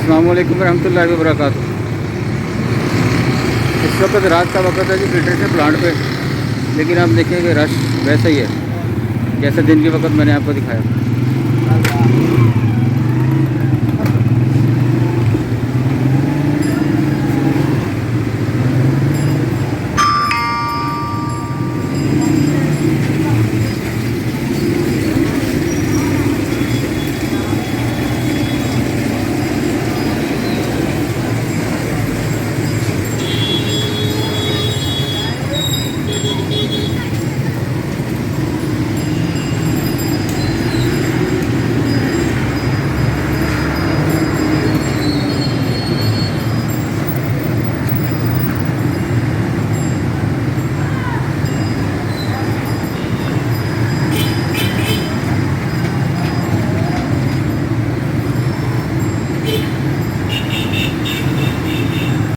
अस्सलाम वालेकुम रहमतुल्लाहि व बरकातुहू। इस वक्त रात का वक्त है जी फिल्ट्रेशन प्लांट पे, लेकिन आप देखेंगे रश वैसा ही है जैसे दिन के वक्त मैंने आपको दिखाया।